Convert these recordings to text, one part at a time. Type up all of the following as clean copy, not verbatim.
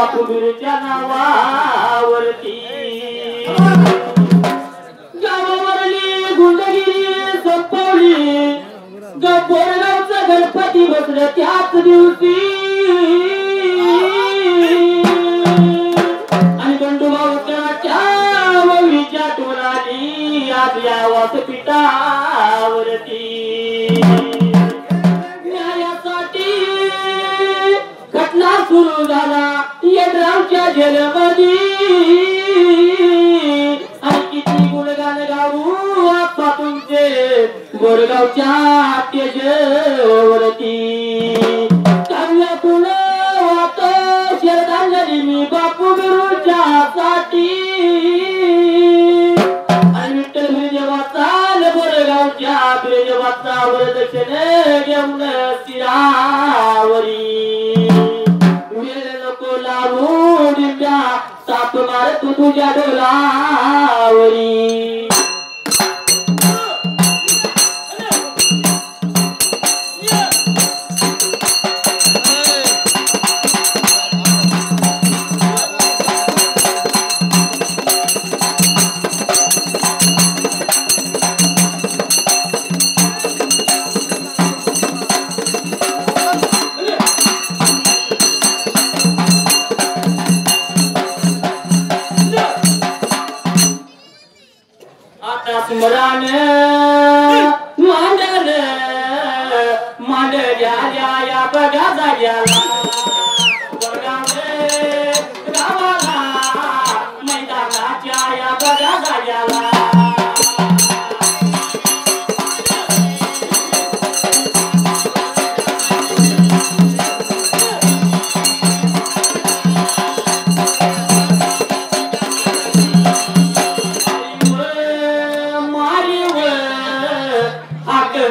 बापूबीरच्या नावावरती गावावरली गुंडगिरी संपवली बोरगावचा गणपती बसलं त्याच दिवशी आणि बंडूभाऊच्या वळीच्या टोलाली आज या व्यासपीठावरती सुरू झाला यड्रावच्या जेलमध्ये आणि किती गुणगान गाऊ आपा तुमचे बोरगावच्या तेजवरती काव्यातून वाटो श्रद्धांजली मी बापू बिरूच्या साठी आणि विठ्ठल बिरजेवाचा बोरगावच्या बिरजेवाचा वरदक्षिणे घेऊन शिरावरी साप मार तू तुझ्या डोलावरी स्मरण मांडल मांडल्या या बघा जाग्याला गावाला मैदानाच्या या बघा जाग्याला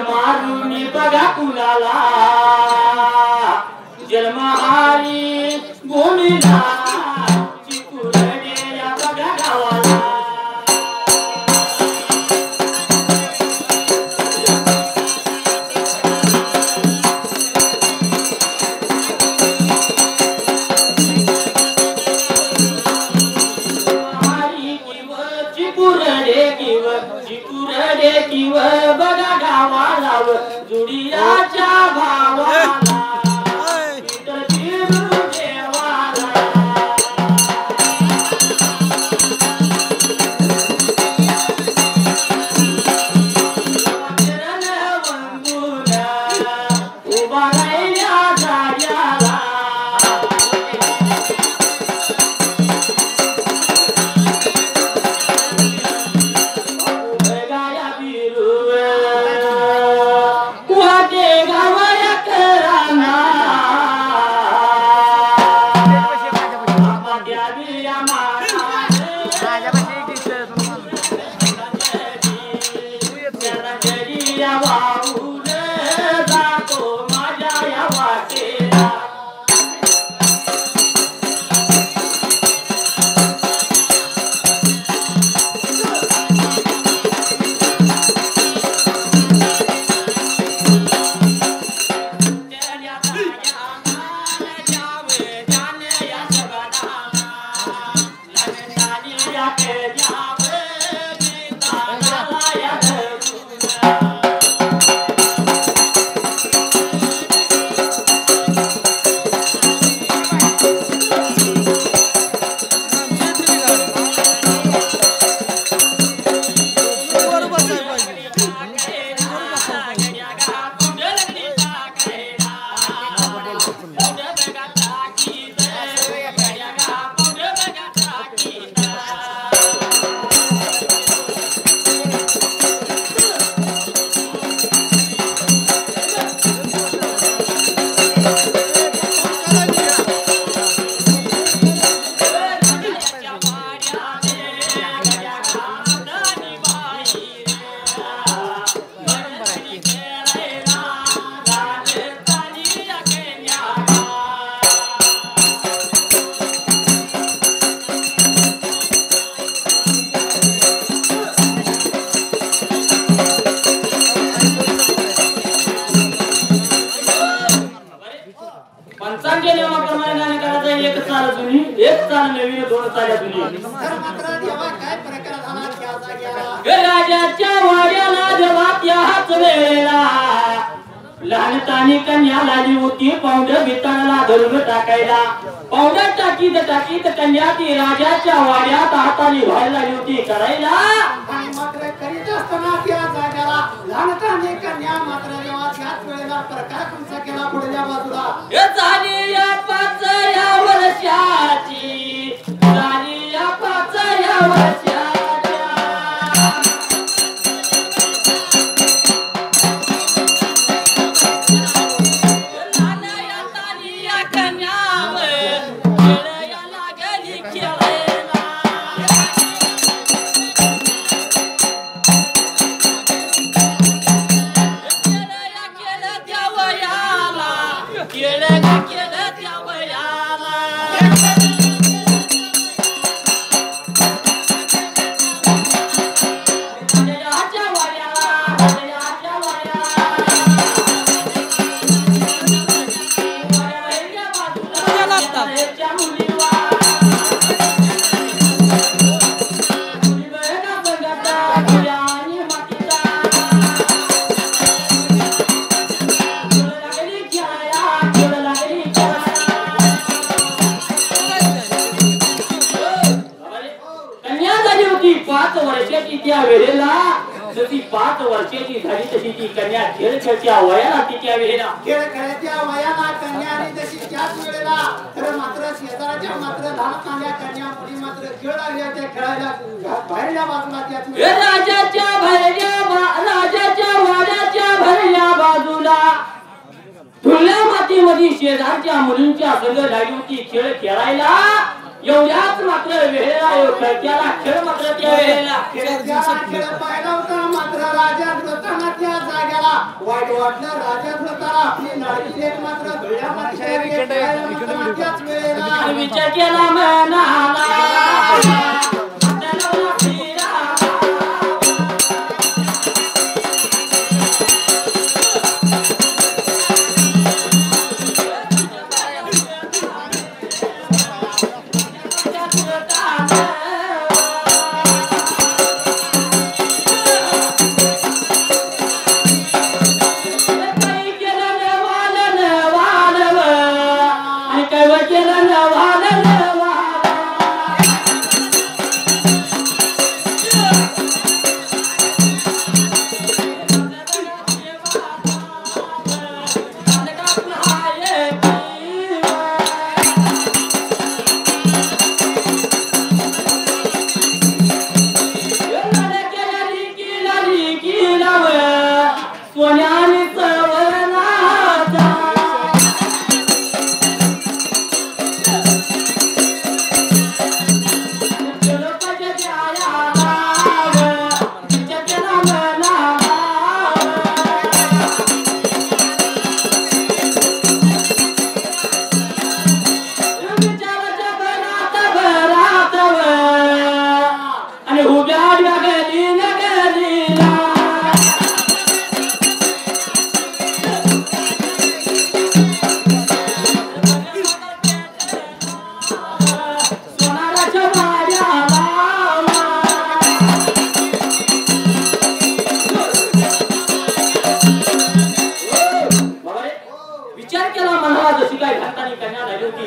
मारुनी बघा कुणाला जन्महारी भूमीला चिकुरडे या बघा गावाला चिकुरडे किव बघा गावाला जुडियाच्या भावाला उभा राहिल्या जाग्याला गाया बिरू दोन चाल्या तुझी तर मात्र देवा काय प्रकार झाला त्या जाग्याला राजाच्या वाड्याला जेव्हा त्या हाच वेळेला लहानतानी कन्या लाली होती पावडर वितळला धरून टाकायला पावडर टाकीत कन्या ती राजाच्या वाड्यात हाताने व्हायला लागली होती करायला आणि मात्र करीत असताना त्या जाग्याला लहानताने कन्या मात्र देवा त्याच वेळेला प्रकार तुमचा केला पुढल्या बाजूला हे झाली या 5 या वर्षाची झाली या 5 या वर्षाच्या त्या वेळेला जशी 5 वर्षाची झाली तशी ती कन्या खेळ खेळत्या वयाला तिच्या वेळेला खेळ खेळत्या वयाला कन्या आणि तशी त्याच वेळेला तर मात्र शेजाराच्या मात्र लहान कन्या मुली मात्र खेळ लागल्या त्या खेळायला बाहेरच्या बाजूला त्याच राजाच्या वाड्याच्या भरल्या बाजूला धुळ्या मातीमध्ये शेजारच्या मुलींच्या संग लागली होती खेळ खेळायला एवढ्याच मात्र वेळेला त्याला खेळ मात्र त्या वेळेला खेळ पाहिला होता मात्र राजा होताना त्या जाग्याला वाईट वाटलं राजा होताना आपली लाडकी लेक मात्र धुळ्या मातीच्या त्याच वेळेला विचार केला मनाला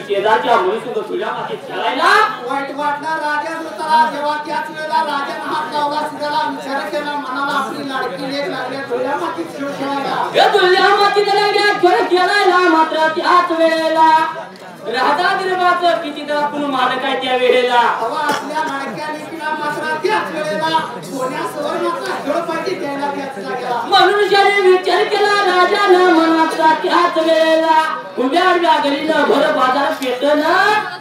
शेजारच्या मुलीसुद्धा तुझ्या मातीत खेळायला वाईट वाटणार राजा होता जेव्हा त्याच वेळेला राजाने हात लावला सीताला विचार केला मनाला आपली लाडकी लेक लागल्या तुझ्या मातीत खेळ खेळायला हे तुझ्या मातीत लागल्या खेळ खेळायला मात्र त्याच वेळेला राजा दिरबाचं किती तर आपण मालक आहे त्या वेळेला हवा आपल्या लाडक्या लेकीला मात्र त्याच वेळेला सोन्या सुवर्णाचा खेळ पाहिजे द्यायला त्याच लागला मनुष्याने विचार केला राजानं मनाचा त्याच वेळेला उभ्या गलीनं भर बाजार पेटन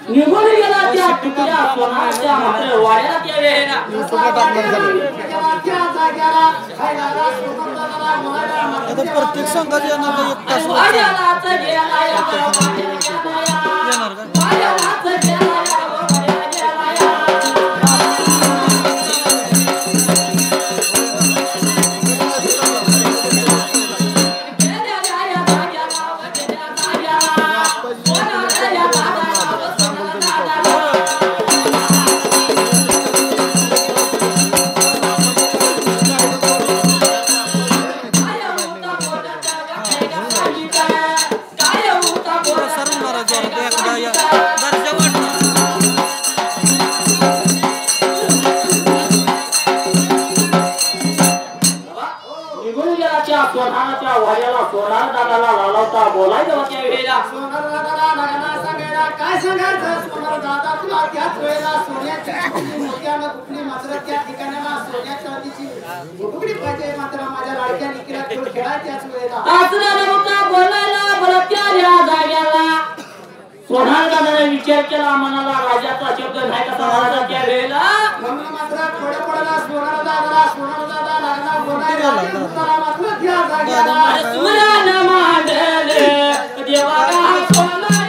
निघून गेला त्या तुकड्या सोनाच्या मात्र वाड्याला त्या वेळेला प्रत्येक संघात येणार एक तास त्या सोनाराच्या वाड्याला सोनार दादाला लावता बोलायचं त्या वेळेला सोनार दादाला लग्न सांगायला काय सांगायचं सोनार दादा तुला त्याच वेळेला सोन्याची मोत्यानं कुठली मात्र त्या ठिकाणाला सोन्या चांदीची कुठली पाहिजे मात्र माझ्या लाडक्या निकीला खेळ खेळाय त्याच वेळेला असला नव्हता बोलायला बरं त्या जाग्याला सोनार दादाने विचार केला मनाला राजाचा शब्द नाही कसा म्हणायचा त्या वेळेला म्हणून मात्र थोडं पडला सोनार दादा लागला बोलायला मात्र त्या जाग्याला स्मरण मांडले देवा सोनार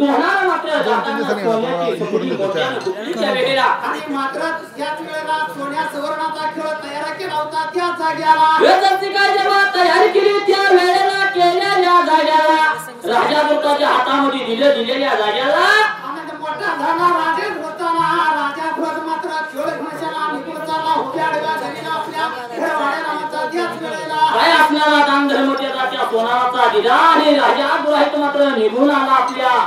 सोनार मात्र आणि मात्र त्याच वेळेला सोन्या सुवर्णाचा खेळ तयार केला होता त्या जाग्याला काय जेव्हा तयारी केली त्या वेळेला केलेल्या जाग्याला राजा दुर्गाच्या हातामध्ये दिलेल्या जाग्याला आनंद मोठा झाला राजा होताना राजा ध्वज मात्र खेळ घोषणा निघून चालला उभ्या आडव्या झालेला आपल्या खेळवाड्याला मात्र त्याच वेळेला काय आपल्याला दान धर्म त्या सोनाराचा दिला आणि राजा दुराहित मात्र निघून आला आपल्या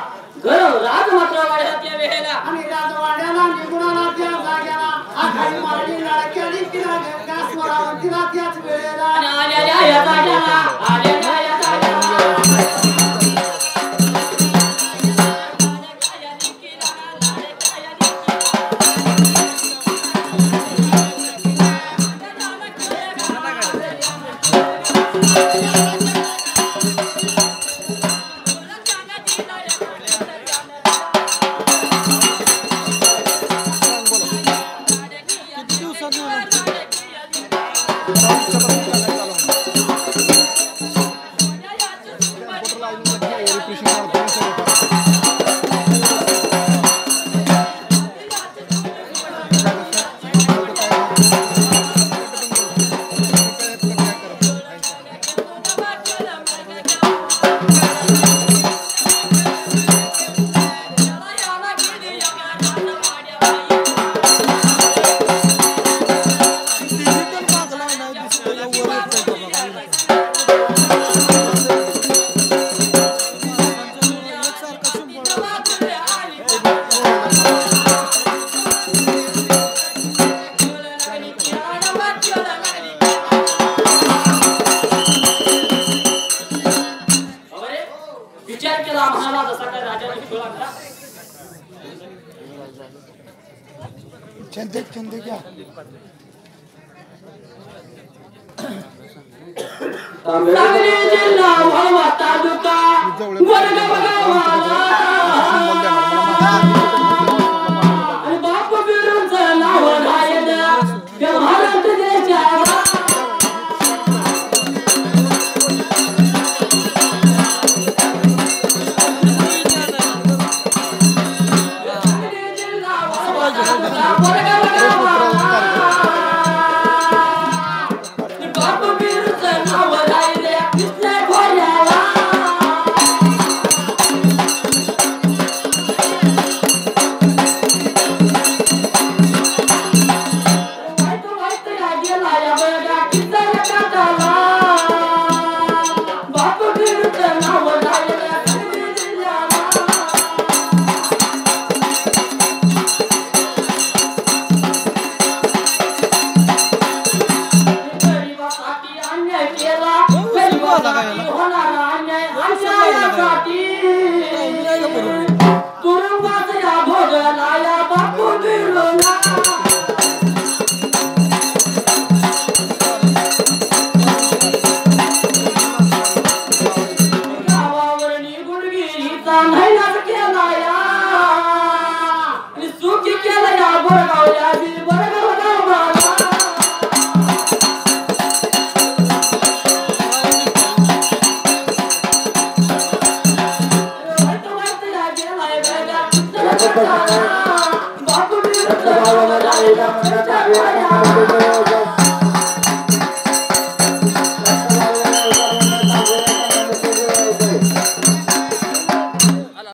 राज मात्र वाड्याला त्या वेळेला आणि राजवाड्याला निघून आला त्या जाग्याला आखाडी मारली लाडक्याने तिला स्वरावंतीला त्याच वेळेला आलेल्या या जाग्याला आलेल्या या जाग्याला चंदे क्या सांगली जिल्हा वावा तालुका वर्ग बघावाला आणि बाप बिरूंचं नाव राहिलं ते भारत देशाला बाप बिरूंचं नाव राहिलं कृष्ण खोऱ्याला अन्यायासाठी तुरुंगात या भोजला या बापू बिळला गावावर निघून गेलीचा महिनाच केला या सुखी केला या बरगाव या बरगाव गावाला बापू